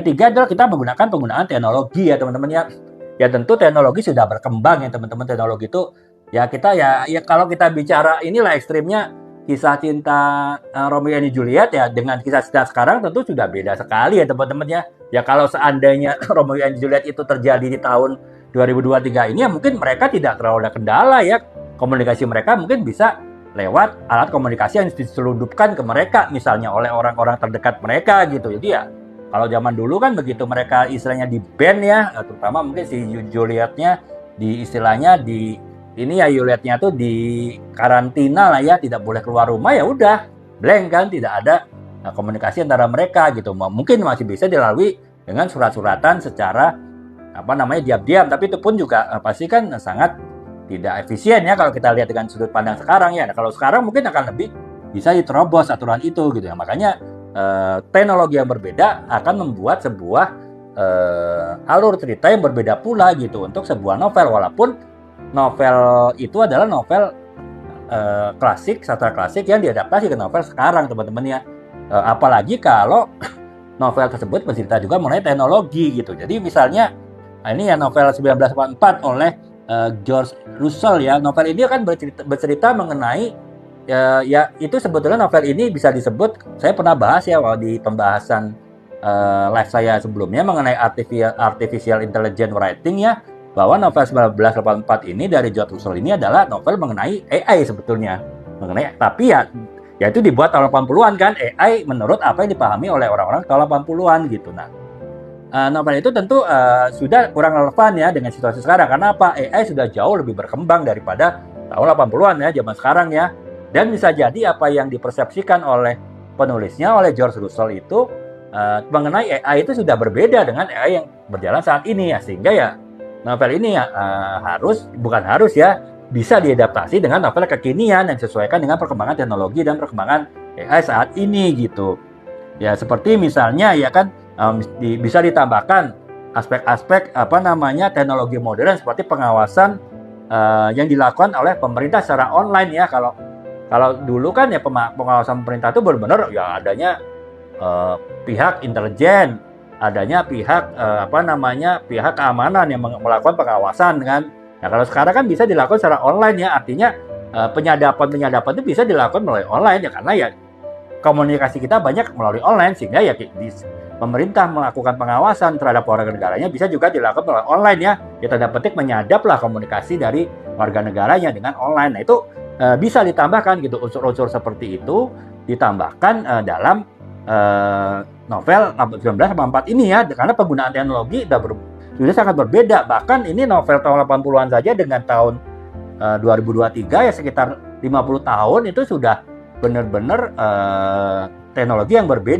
Ketiga adalah kita menggunakan penggunaan teknologi ya teman-teman ya. Ya tentu teknologi sudah berkembang ya teman-teman, teknologi itu ya kita ya kalau kita bicara inilah ekstrimnya kisah cinta Romeo and Juliet ya dengan kisah cinta sekarang tentu sudah beda sekali ya teman-teman ya. Ya kalau seandainya Romeo and Juliet itu terjadi di tahun 2023 ini ya mungkin mereka tidak terlalu ada kendala ya. Komunikasi mereka mungkin bisa lewat alat komunikasi yang diselundupkan ke mereka misalnya oleh orang-orang terdekat mereka gitu. Jadi ya kalau zaman dulu kan begitu mereka istilahnya di ban ya, terutama mungkin si Julietnya di istilahnya di ini ya Julietnya tuh di karantina lah ya, tidak boleh keluar rumah ya udah blank kan, tidak ada komunikasi antara mereka gitu. Mungkin masih bisa dilalui dengan surat-suratan secara apa namanya diam-diam, tapi itu pun juga pasti kan sangat tidak efisien ya kalau kita lihat dengan sudut pandang sekarang ya. Nah, kalau sekarang mungkin akan lebih bisa diterobos aturan itu gitu ya. Makanya teknologi yang berbeda akan membuat sebuah alur cerita yang berbeda pula gitu untuk sebuah novel, walaupun novel itu adalah novel klasik, sastra klasik yang diadaptasi ke novel sekarang teman-teman ya. Apalagi kalau novel tersebut bercerita juga mengenai teknologi gitu. Jadi misalnya ini ya novel 1984 oleh George Russell ya. Novel ini kan bercerita mengenai ya itu sebetulnya novel ini bisa disebut, saya pernah bahas ya di pembahasan live saya sebelumnya mengenai artificial intelligence writing ya, bahwa novel 1984 ini dari George Russell ini adalah novel mengenai AI sebetulnya, tapi ya itu dibuat tahun 80-an kan, AI menurut apa yang dipahami oleh orang-orang tahun 80-an gitu. Nah, novel itu tentu sudah kurang relevan ya dengan situasi sekarang, karena apa? AI sudah jauh lebih berkembang daripada tahun 80-an ya, zaman sekarang ya. Dan bisa jadi apa yang dipersepsikan oleh penulisnya, oleh George Russell itu mengenai AI itu sudah berbeda dengan AI yang berjalan saat ini ya. Sehingga ya novel ini ya bukan harus ya, bisa diadaptasi dengan novel kekinian yang disesuaikan dengan perkembangan teknologi dan perkembangan AI saat ini gitu. Ya seperti misalnya ya kan bisa ditambahkan aspek-aspek apa namanya teknologi modern seperti pengawasan yang dilakukan oleh pemerintah secara online ya. Kalau dulu kan ya pengawasan pemerintah itu benar-benar ya adanya pihak intelijen, adanya pihak pihak keamanan yang melakukan pengawasan kan. Nah kalau sekarang kan bisa dilakukan secara online ya, artinya penyadapan itu bisa dilakukan melalui online ya, karena ya komunikasi kita banyak melalui online, sehingga ya pemerintah melakukan pengawasan terhadap warga negaranya bisa juga dilakukan melalui online ya. Ya tanda petik menyadaplah komunikasi dari warga negaranya dengan online. Nah itu bisa ditambahkan gitu, unsur-unsur seperti itu ditambahkan dalam novel 1984 ini ya, karena penggunaan teknologi sudah sangat berbeda. Bahkan ini novel tahun 80-an saja dengan tahun 2023 ya sekitar 50 tahun itu sudah benar-benar teknologi yang berbeda.